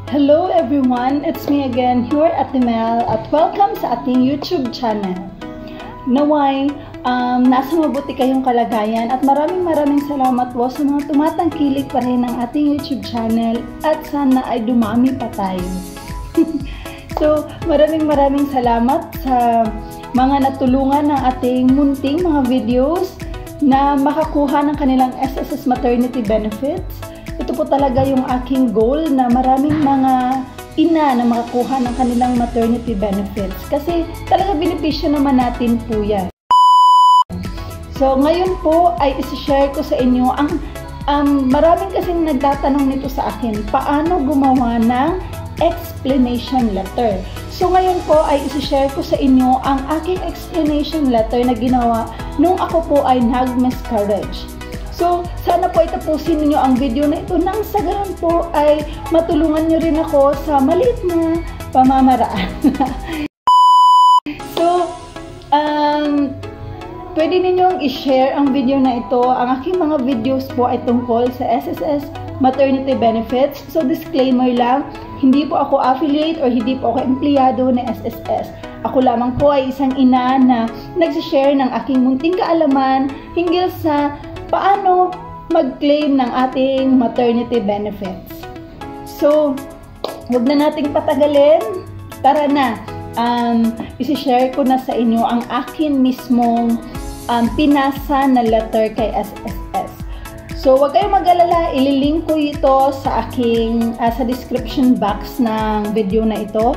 Hello everyone! It's me again, your Ate Mel, at welcome sa ating YouTube channel. Naway, nasa mabuti kayong kalagayan at maraming salamat po sa mga tumatangkilik pa rin ng ating YouTube channel at sana ay dumami pa tayo. So, maraming salamat sa mga natulungan ng ating munting mga videos na makakuha ng kanilang SSS maternity benefits. Ito po talaga yung aking goal na maraming mga ina na makakuha ng kanilang maternity benefits. Kasi talaga benepisyo naman natin po yan. So ngayon po ay isi-share ko sa inyo ang maraming kasing nagtatanong nito sa akin, paano gumawa ng explanation letter. So ngayon po ay isi-share ko sa inyo ang aking explanation letter na ginawa nung ako po ay nag-miscarriage. So, sana po itapusin niyo ang video na ito nang sa ganun po ay matulungan niyo rin ako sa maliit na pamamaraan. So, pwede ninyong i-share ang video na ito. Ang aking mga videos po ay tungkol sa SSS maternity benefits. So, disclaimer lang, hindi po ako affiliate or hindi po ako empleyado ng SSS. Ako lamang po ay isang ina na nagsishare ng aking munting kaalaman hinggil sa paano mag-claim ng ating maternity benefits. So, huwag na nating patagalin. Tara na. Isi-share ko na sa inyo ang akin mismong pinasa na letter kay SSS. So, huwag kayong mag-alala. Ililink ko ito sa aking sa description box ng video na ito.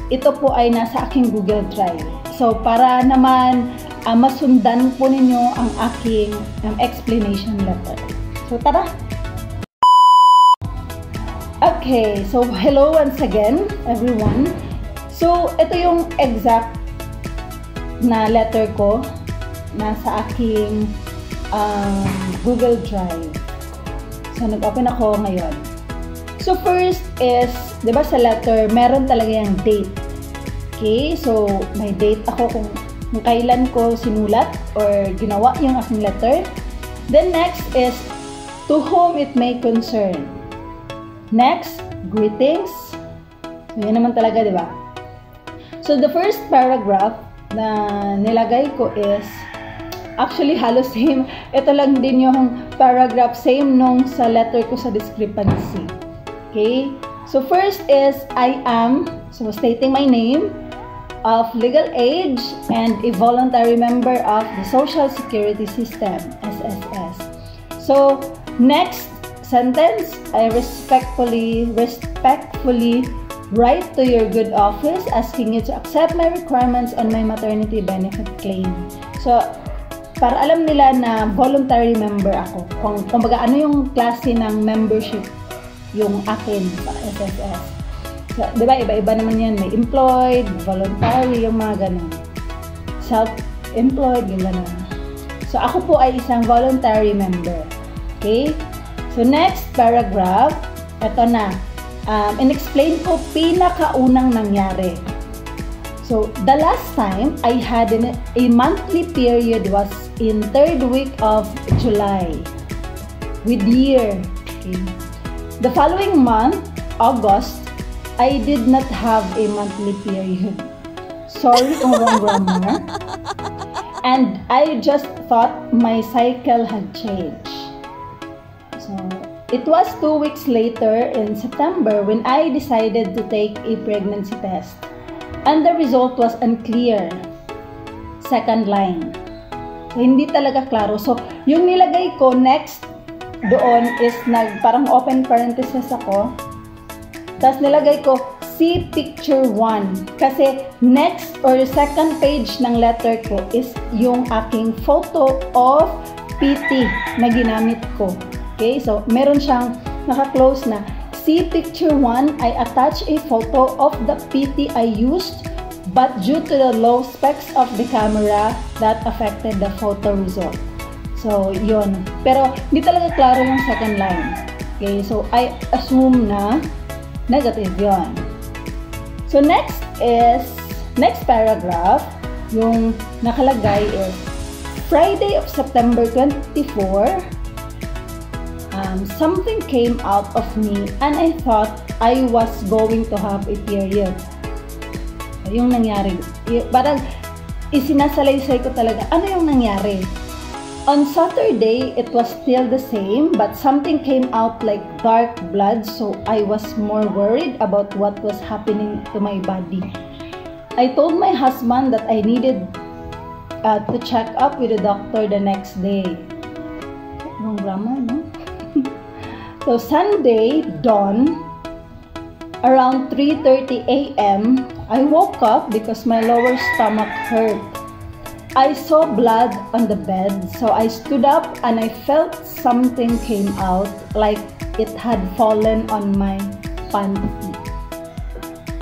Ito po ay nasa aking Google Drive. So, para naman masundan po ninyo ang aking explanation letter. So, tara! Okay, so hello once again, everyone. So, ito yung exact na letter ko nasa aking Google Drive. So, nag-open ako ngayon. So, first is, di ba sa letter, meron talaga yung date. Okay, so may date ako kung kailan ko sinulat or ginawa yung aking letter. Then next is to whom it may concern. Next, greetings. So yan naman talaga, di ba? So the first paragraph na nilagay ko is actually halos same. Ito lang din yung paragraph same nung sa letter ko sa discrepancy. Okay? So first is I am, so stating my name, of legal age and a voluntary member of the Social Security System, SSS. So, next sentence, I respectfully write to your good office asking you to accept my requirements on my maternity benefit claim. So, para alam nila na voluntary member ako. Kung baga, ano yung klase ng membership yung akin sa SSS. So, diba, iba-iba naman yan. May employed, voluntary, yung mga ganun. Self-employed, yung ganun. So, ako po ay isang voluntary member. Okay? So, next paragraph, eto na. In-explain ko pinakaunang nangyari. So, the last time I had a monthly period was in 3rd week of July. With year. Okay. The following month, August, I did not have a monthly period. Sorry kung wrong grammar. And I just thought my cycle had changed. So, it was 2 weeks later in September when I decided to take a pregnancy test. And the result was unclear. Second line. So, hindi talaga klaro. So, yung nilagay ko next doon is parang open parenthesis ako. Tapos nilagay ko, see picture 1. Kasi next or second page ng letter ko is yung aking photo of PT na ginamit ko. Okay, so meron siyang naka-close na, see picture 1, I attach a photo of the PT I used, but due to the low specs of the camera, that affected the photo result. So, yun. Pero, hindi talaga klaro yung second line. Okay, so I assume na negative yon. So next paragraph, yung nakalagay is Friday of September 24, something came out of me and I thought I was going to have a period. Yung nangyari, parang isinasalaysay ko talaga, ano yung nangyari? On Saturday, it was still the same, but something came out like dark blood, so I was more worried about what was happening to my body. I told my husband that I needed to check up with the doctor the next day. Wrong grammar, no? So Sunday dawn, around 3:30 a.m., I woke up because my lower stomach hurt. I saw blood on the bed, so I stood up and I felt something came out like it had fallen on my panty.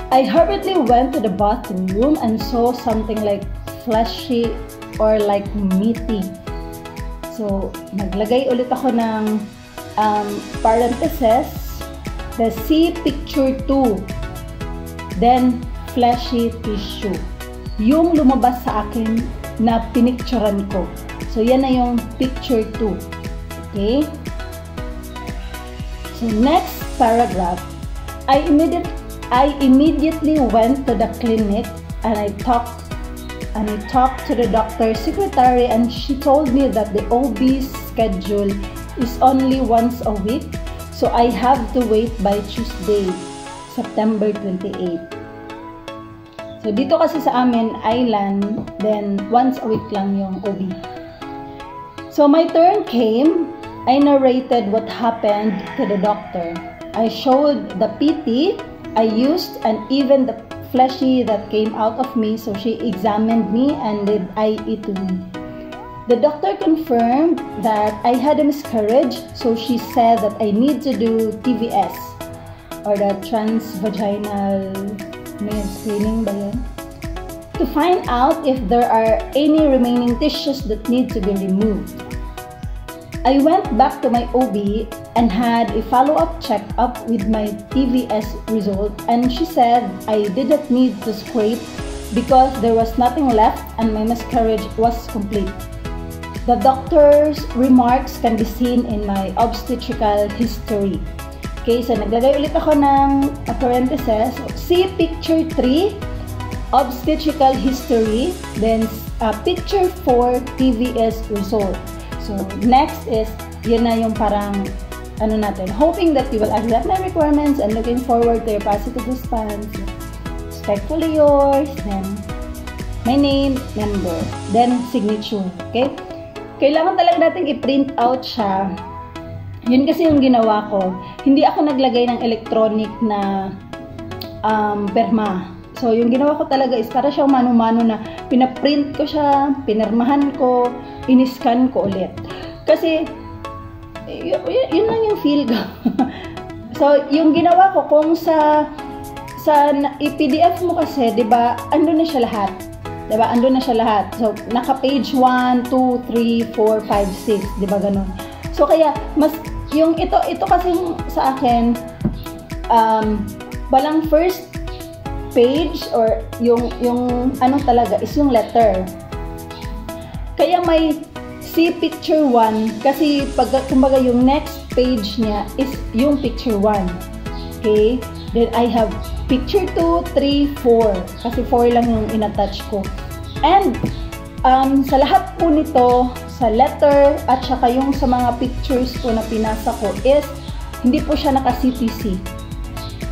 I hurriedly went to the bathroom and saw something like fleshy or like meaty. So, naglagay ulit ako ng parentheses, the see picture 2, then fleshy tissue. Yung lumabas sa akin na pinicturan ko. So, yan na yung picture 2. Okay? So, next paragraph, I immediately went to the clinic and I talked to the doctor's secretary, and she told me that the OB schedule is only once a week, so I have to wait by Tuesday, September 28. So dito kasi sa amin, island, then once a week lang yung OB. So my turn came, I narrated what happened to the doctor. I showed the PT I used and even the fleshy that came out of me, so she examined me and did IE to me. The doctor confirmed that I had a miscarriage, so she said that I need to do TVS or the transvaginal screening ba yan? To find out if there are any remaining tissues that need to be removed. I went back to my OB and had a follow-up check-up with my TVS result, and she said I didn't need to scrape because there was nothing left and my miscarriage was complete. The doctor's remarks can be seen in my obstetrical history. Okay, so naglagay ulit ako ng parentheses. See picture 3, obstetrical history, then picture 4, TVS result. So, next is, yun na yung parang, ano natin, hoping that you will accept my requirements and looking forward to your positive response. Respectfully yours, then, my name, number, then signature, okay? Kailangan talaga natin i-print out siya. Yun kasi yung ginawa ko. Hindi ako naglagay ng electronic na perma. So, yung ginawa ko talaga is para siyang mano-mano na pinaprint ko siya, pinirmahan ko, in-scan ko ulit. Kasi, yun lang yung feel ko. So, yung ginawa ko, kung sa i-PDF mo kasi, di ba, andun na siya lahat. Di ba, andun na siya lahat. So, naka-page 1, 2, 3, 4, 5, 6, di ba, ganun. So, kaya, mas, yung ito kasi sa akin, balang first page or yung ano talaga is yung letter. Kaya may see picture 1 kasi kumbaga yung next page niya is yung picture 1. Okay? Then I have picture 2, 3, 4 kasi 4 lang yung in-attach ko. And sa lahat po nito, sa letter at saka yung sa mga pictures po na pinasa ko is hindi po siya naka-CPC.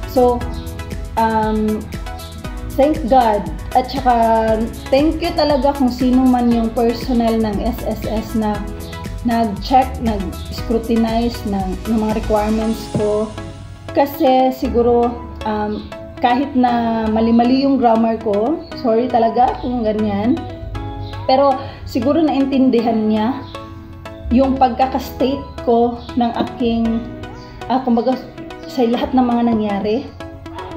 So, thank God. At saka, thank you talaga kung sino man yung personnel ng SSS na nag-check, nag-scrutinize ng mga requirements ko. Kasi siguro, kahit na mali-mali yung grammar ko, sorry talaga kung ganyan, pero siguro naintindihan niya yung pagkaka-state ko ng aking, kumbaga, sa lahat ng mga nangyari.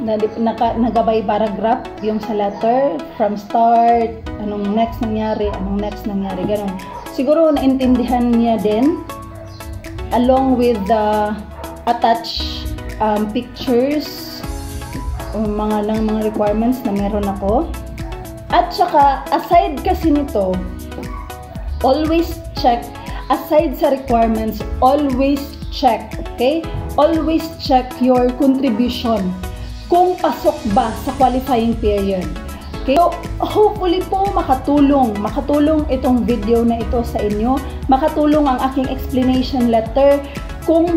Nagabay paragraph yung sa letter from start, anong next nangyari, ganun. Siguro naintindihan niya din along with the attached pictures mga requirements na meron ako. At saka aside kasi nito, always check, aside sa requirements, always check Okay? Always check your contribution kung pasok ba sa qualifying period. Okay? So, hopefully po makatulong itong video na ito sa inyo. Makatulong ang aking explanation letter kung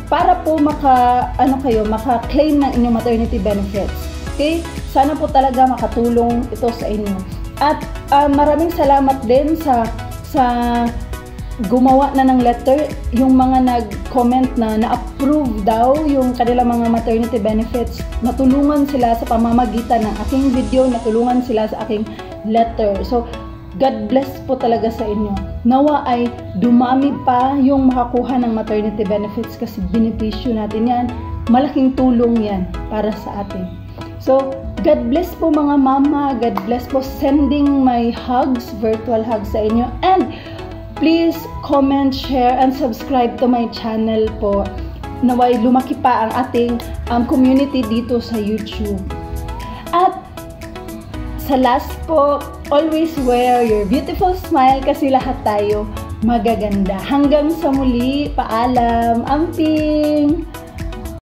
para po maka-claim ng inyong maternity benefits. Okay? Sana po talaga makatulong ito sa inyo. At maraming salamat din sa gumawa na ng letter, yung mga nag-comment na na-approve daw yung kanilang mga maternity benefits. Natulungan sila sa pamamagitan ng aking video, natulungan sila sa aking letter. So, God bless po talaga sa inyo. Nawa ay dumami pa yung makakuha ng maternity benefits kasi benepisyo natin yan. Malaking tulong yan para sa atin. So, God bless po mga mama. God bless po, sending my hugs, virtual hugs sa inyo. And please comment, share, and subscribe to my channel po. Naway lumaki pa ang ating community dito sa YouTube. At sa last po, always wear your beautiful smile kasi lahat tayo magaganda. Hanggang sa muli, paalam, amping!